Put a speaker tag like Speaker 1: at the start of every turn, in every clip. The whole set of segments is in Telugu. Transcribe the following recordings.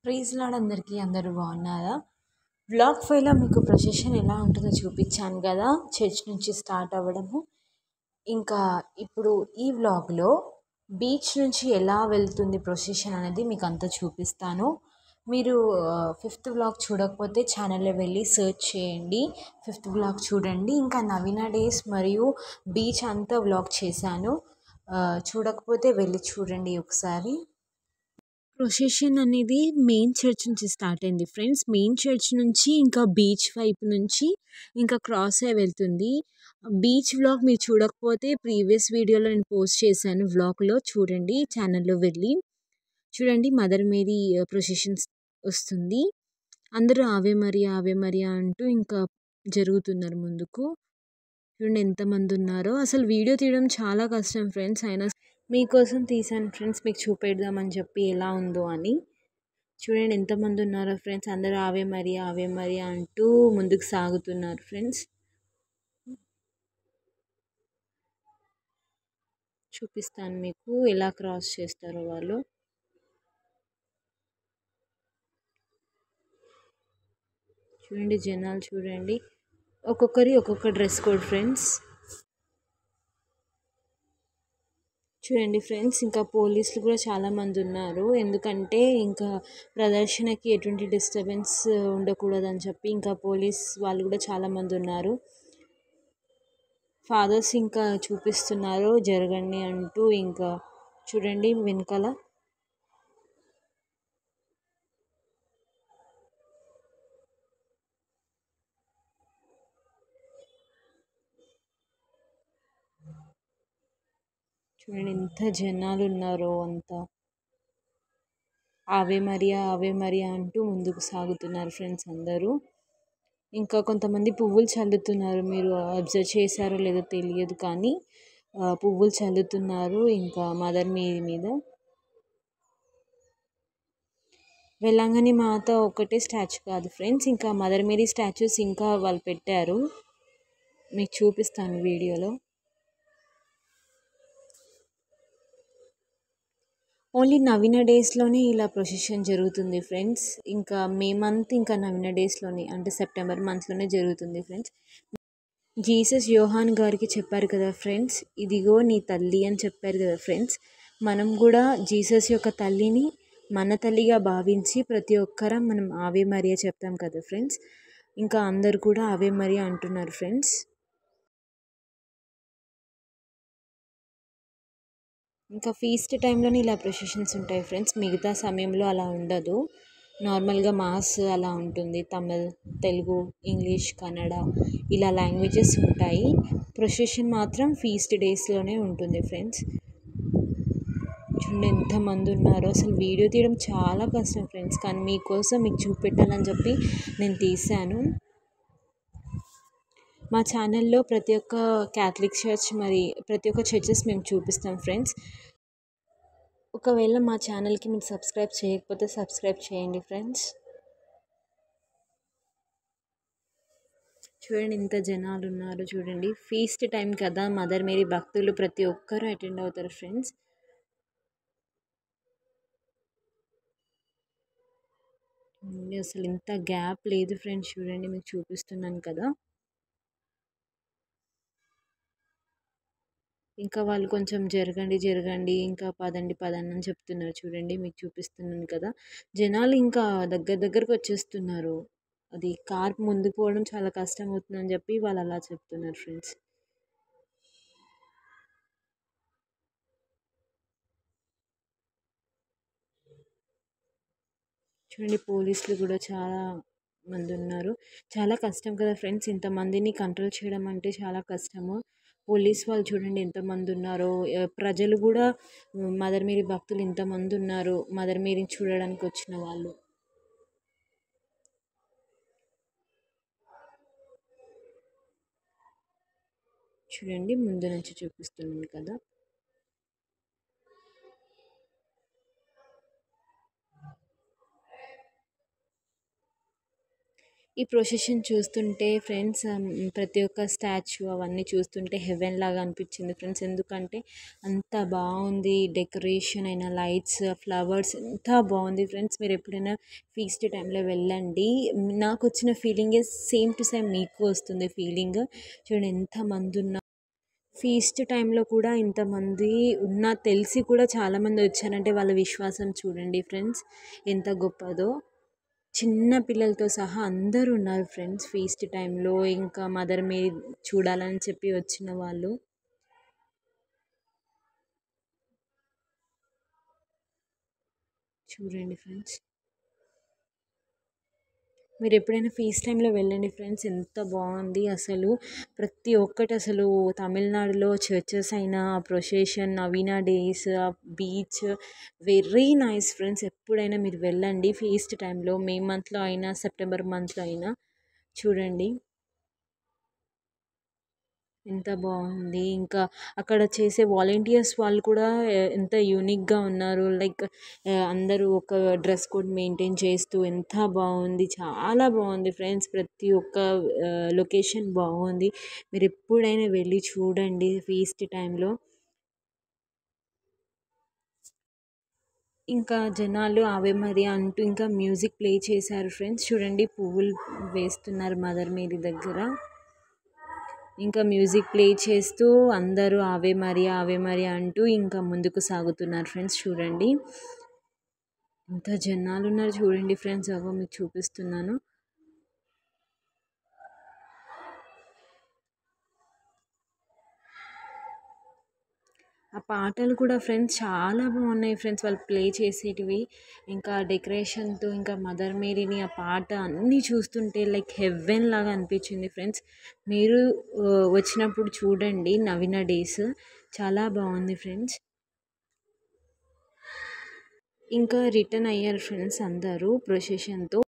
Speaker 1: ప్రైజ్ లార్డ్ అందరికీ. అందరూ బాగున్నారా? వ్లాగ్ 5లో మీకు ప్రొసెషన్ ఎలా ఉంటుందో చూపించాను కదా, చర్చ్ నుంచి స్టార్ట్ అవ్వడము. ఇంకా ఇప్పుడు ఈ వ్లాగ్లో బీచ్ నుంచి ఎలా వెళ్తుంది ప్రొసెషన్ అనేది మీకు అంతా చూపిస్తాను. మీరు ఫిఫ్త్ వ్లాగ్ చూడకపోతే ఛానల్లో వెళ్ళి సెర్చ్ చేయండి, ఫిఫ్త్ వ్లాగ్ చూడండి. ఇంకా నవీన డేస్ మరియు బీచ్ అంతా వ్లాగ్ చేశాను, చూడకపోతే వెళ్ళి చూడండి ఒకసారి. ప్రొసెషన్ అనేది మెయిన్ చర్చ్ నుంచి స్టార్ట్ అయింది ఫ్రెండ్స్. మెయిన్ చర్చ్ నుంచి ఇంకా బీచ్ వైపు నుంచి ఇంకా క్రాస్ అయి వెళ్తుంది. బీచ్ వ్లాగ్ మీరు చూడకపోతే ప్రీవియస్ వీడియోలో నేను పోస్ట్ చేశాను, వ్లాగ్లో చూడండి, ఛానల్లో వెళ్ళి చూడండి. మదర్ మేరీ ప్రొసెషన్స్ వస్తుంది. అందరూ ఆవే మరియా అంటూ ఇంకా జరుగుతున్నారు ముందుకు. చూడండి ఎంతమంది ఉన్నారో. అసలు వీడియో తీయడం చాలా కష్టం ఫ్రెండ్స్, అయినా మీకోసం తీసాను ఫ్రెండ్స్, మీకు చూపెడదామని చెప్పి ఎలా ఉందో అని. చూడండి ఎంతమంది ఉన్నారో ఫ్రెండ్స్, అందరూ ఆవే మరియా అంటూ ముందుకు సాగుతున్నారు ఫ్రెండ్స్. చూపిస్తాను మీకు ఎలా క్రాస్ చేస్తారో వాళ్ళు. చూడండి జనాలు చూడండి, ఒక్కొక్కరి ఒక్కొక్క డ్రెస్ కోడ్ ఫ్రెండ్స్. చూడండి ఫ్రెండ్స్, ఇంకా పోలీసులు కూడా చాలామంది ఉన్నారు. ఎందుకంటే ఇంకా ప్రదర్శనకి ఎటువంటి డిస్టర్బెన్స్ ఉండకూడదని చెప్పి ఇంకా పోలీస్ వాళ్ళు కూడా చాలామంది ఉన్నారు. ఫాదర్స్ ఇంకా చూపిస్తున్నారు జరగండి అంటూ. ఇంకా చూడండి వెనకాల చూడండి ఎంత జనాలు ఉన్నారో. అంతా ఆవే మరియా అంటూ ముందుకు సాగుతున్నారు ఫ్రెండ్స్ అందరూ. ఇంకా కొంతమంది పువ్వులు చల్లుతున్నారు, మీరు అబ్జర్వ్ చేశారో లేదో తెలియదు కానీ పువ్వులు చల్లుతున్నారు ఇంకా మదర్ మేరీ మీద. వెల్లంగని మాత ఒకటే స్టాచ్యూ కాదు ఫ్రెండ్స్, ఇంకా మదర్ మేరీ స్టాచ్యూస్ ఇంకా వాళ్ళు పెట్టారు, మీకు చూపిస్తాను వీడియోలో. ఓన్లీ నవీన డేస్లోనే ఇలా ప్రొసెషన్ జరుగుతుంది ఫ్రెండ్స్. ఇంకా మే మంత్ ఇంకా నవీన డేస్లోనే, అంటే సెప్టెంబర్ మంత్లోనే జరుగుతుంది ఫ్రెండ్స్. జీసస్ యోహాన్ గారికి చెప్పారు కదా ఫ్రెండ్స్, ఇదిగో నీ తల్లి అని చెప్పారు కదా ఫ్రెండ్స్. మనం కూడా జీసస్ యొక్క తల్లిని మన తల్లిగా భావించి ప్రతి ఒక్కరం మనం ఆవే మరియా చెప్తాం కదా ఫ్రెండ్స్. ఇంకా అందరు కూడా ఆవే మరియా అంటున్నారు ఫ్రెండ్స్. ఇంకా ఫీస్ట్ టైంలోనే ఇలా ప్రొసెషన్స్ ఉంటాయి ఫ్రెండ్స్, మిగతా సమయంలో అలా ఉండదు. నార్మల్గా మాస్ అలా ఉంటుంది. తమిళ్, తెలుగు, ఇంగ్లీష్, కన్నడ ఇలా లాంగ్వేజెస్ ఉంటాయి. ప్రొసెషన్ మాత్రం ఫీస్ట్ డేస్లోనే ఉంటుంది ఫ్రెండ్స్. చూడండి ఎంతమంది ఉన్నారో. అసలు వీడియో తీయడం చాలా కష్టం ఫ్రెండ్స్, కానీ మీకోసం మీకు చూపెట్టాలని చెప్పి నేను తీశాను. మా ఛానల్లో ప్రతి ఒక్క క్యాథలిక్ చర్చ్ మరి ప్రతి ఒక్క చర్చెస్ మేము చూపిస్తాం ఫ్రెండ్స్. ఒకవేళ మా ఛానల్కి మీరు సబ్స్క్రైబ్ చేయకపోతే సబ్స్క్రైబ్ చేయండి ఫ్రెండ్స్. చూడండి ఇంత జనాలు ఉన్నారు. చూడండి ఫీస్ట్ టైం కదా, మదర్ మేరీ భక్తులు ప్రతి ఒక్కరూ అటెండ్ అవుతారు ఫ్రెండ్స్. అసలు ఇంత గ్యాప్ లేదు ఫ్రెండ్స్. చూడండి మీకు చూపిస్తున్నాను కదా. ఇంకా వాళ్ళు కొంచెం జరగండి ఇంకా పదండి అని చెప్తున్నారు. చూడండి మీకు చూపిస్తున్నాను కదా, జనాలు ఇంకా దగ్గరకు వచ్చేస్తున్నారు. అది కార్ ముందుకు పోవడం చాలా కష్టం అవుతుందని చెప్పి వాళ్ళు అలా చెప్తున్నారు ఫ్రెండ్స్. చూడండి పోలీసులు కూడా చాలా మంది ఉన్నారు. చాలా కష్టం కదా ఫ్రెండ్స్, ఇంతమందిని కంట్రోల్ చేయడం అంటే చాలా కష్టము. పోలీస్ వాళ్ళు చూడండి ఎంతమంది ఉన్నారో. ప్రజలు కూడా మదర్ మేరీ భక్తులు ఇంతమంది ఉన్నారు, మదర్ మేరీని చూడడానికి వచ్చిన వాళ్ళు. చూడండి ముందు నుంచి చూపిస్తున్నాను కదా. ఈ ప్రొసెషన్ చూస్తుంటే ఫ్రెండ్స్ ప్రతి ఒక్క స్టాచ్యూ అవన్నీ చూస్తుంటే హెవెన్ లాగా అనిపించింది ఫ్రెండ్స్. ఎందుకంటే అంత బాగుంది డెకరేషన్ అయినా, లైట్స్, ఫ్లవర్స్ ఎంత బాగుంది ఫ్రెండ్స్. మీరు ఎప్పుడైనా ఫీస్ట్ టైంలో వెళ్ళండి. నాకు వచ్చిన ఫీలింగే సేమ్ టు సేమ్ మీకు వస్తుంది ఫీలింగ్. చూడండి ఎంతమంది ఉన్నా ఫీస్ట్ టైంలో కూడా ఇంతమంది ఉన్నా తెలిసి కూడా చాలామంది వచ్చారంటే వాళ్ళ విశ్వాసం చూడండి ఫ్రెండ్స్ ఎంత గొప్పదో. చిన్న పిల్లలతో సహా అందరూ ఉన్నారు ఫ్రెండ్స్ ఫీస్ట్ టైంలో. ఇంకా మదర్ మేరీ చూడాలని చెప్పి వచ్చిన వాళ్ళు చూడండి ఫ్రెండ్స్. మీరు ఎప్పుడైనా ఫీస్ట్ టైంలో వెళ్ళండి ఫ్రెండ్స్. ఎంత బాగుంది అసలు. ప్రతి ఒక్కటి అసలు తమిళనాడులో చర్చెస్ అయినా, procession, novena days, beach very nice friends. ఎప్పుడైనా మీరు వెళ్ళండి ఫీస్ట్ టైంలో, మే మంత్లో అయినా సెప్టెంబర్ మంత్లో అయినా చూడండి ఎంత బాగుంది. ఇంకా అక్కడ చేసే వాలంటీర్స్ వాళ్ళు కూడా ఎంత యూనిక్గా ఉన్నారు. లైక్ అందరూ ఒక డ్రెస్ కోడ్ మెయింటైన్ చేస్తూ ఎంత బాగుంది, చాలా బాగుంది ఫ్రెండ్స్. ప్రతి ఒక్క లొకేషన్ బాగుంది. మీరు ఎప్పుడైనా వెళ్ళి చూడండి ఫీస్ట్ టైంలో. ఇంకా జనాలు ఆవే మరి అంటూ ఇంకా మ్యూజిక్ ప్లే చేశారు ఫ్రెండ్స్. చూడండి పువ్వులు వేస్తున్నారు మదర్ మేరీ దగ్గర. ఇంకా మ్యూజిక్ ప్లే చేస్తూ అందరూ ఆవే మరియా ఆవే మరియా అంటూ ఇంకా ముందుకు సాగుతున్నారు ఫ్రెండ్స్. చూడండి ఎంత జనాలు ఉన్నారు చూడండి ఫ్రెండ్స్. అగో మీకు చూపిస్తున్నాను. ఆ పాటలు కూడా ఫ్రెండ్స్ చాలా బాగున్నాయి ఫ్రెండ్స్ వాళ్ళు ప్లే చేసేటివి. ఇంకా డెకరేషన్తో ఇంకా మదర్ మేరీని ఆ పాట అన్నీ చూస్తుంటే లైక్ హెవెన్ లాగా అనిపించింది ఫ్రెండ్స్. మీరు వచ్చినప్పుడు చూడండి నవీన డేస్ చాలా బాగుంది ఫ్రెండ్స్. ఇంకా రిటర్న్ అయ్యారు ఫ్రెండ్స్ అందరూ ప్రొసెషన్తో.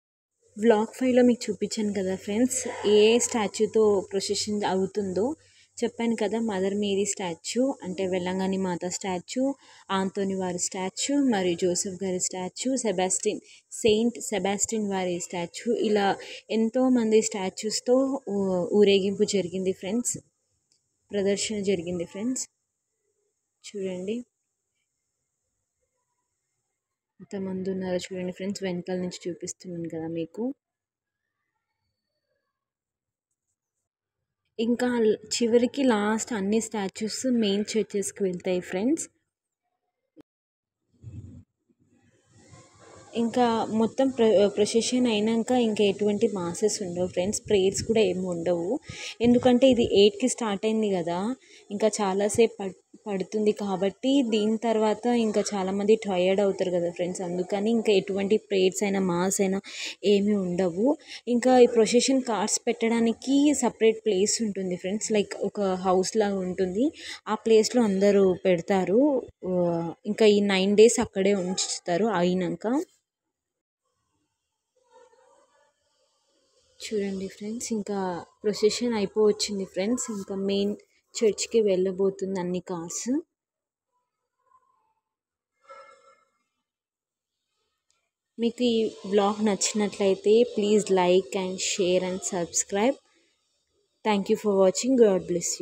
Speaker 1: వ్లాగ్ 5లో మీకు చూపించాను కదా ఫ్రెండ్స్ ఏ స్టాచ్యూతో ప్రొసెషన్ అవుతుందో. చెప్పాను కదా మదర్ మేరీ స్టాచ్యూ అంటే వెల్లంగాని మాత స్టాచ్యూ, ఆంతోని వారి స్టాచ్యూ, మరియు జోసెఫ్ గారి స్టాచ్యూ, సెయింట్ సెబాస్టిన్ వారి స్టాచ్యూ, ఇలా ఎంతోమంది స్టాచ్యూస్తో ఊరేగింపు జరిగింది ఫ్రెండ్స్. ప్రదర్శన జరిగింది ఫ్రెండ్స్. చూడండి ఎంతమంది ఉన్నారో చూడండి ఫ్రెండ్స్. వెనకాల నుంచి చూపిస్తున్నాను కదా మీకు. ఇంకా చివరికి లాస్ట్ అన్ని స్టాచ్యూస్ మెయిన్ చర్చెస్కి వెళ్తాయి ఫ్రెండ్స్. ఇంకా మొత్తం ప్రొసెషన్ అయినాక ఇంకా ఎటువంటి మాసెస్ ఉండవు ఫ్రెండ్స్. ప్రేయర్స్ కూడా ఏమి ఉండవు. ఎందుకంటే ఇది 8కి స్టార్ట్ అయింది కదా, ఇంకా చాలాసేపు పడుతుంది కాబట్టి దీని తర్వాత ఇంకా చాలామంది టయర్డ్ అవుతారు కదా ఫ్రెండ్స్. అందుకని ఇంకా ఎటువంటి ప్రేయర్స్ అయినా మాస్ అయినా ఏమీ ఉండవు. ఇంకా ఈ ప్రొసెషన్ కార్స్ పెట్టడానికి సపరేట్ ప్లేస్ ఉంటుంది ఫ్రెండ్స్. లైక్ ఒక హౌస్ లాగా ఉంటుంది. ఆ ప్లేస్లో అందరూ పెడతారు. ఇంకా ఈ 9 days అక్కడే ఉంచుతారు అయినాక. చూడండి ఫ్రెండ్స్ ఇంకా ప్రొసెషన్ అయిపోవచ్చింది ఫ్రెండ్స్. ఇంకా మెయిన్ చర్చ్కి వెళ్ళబోతుంది అన్ని కార్స్. మీకు ఈ బ్లాగ్ నచ్చినట్లయితే please like and share and subscribe. Thank you for watching. God bless you.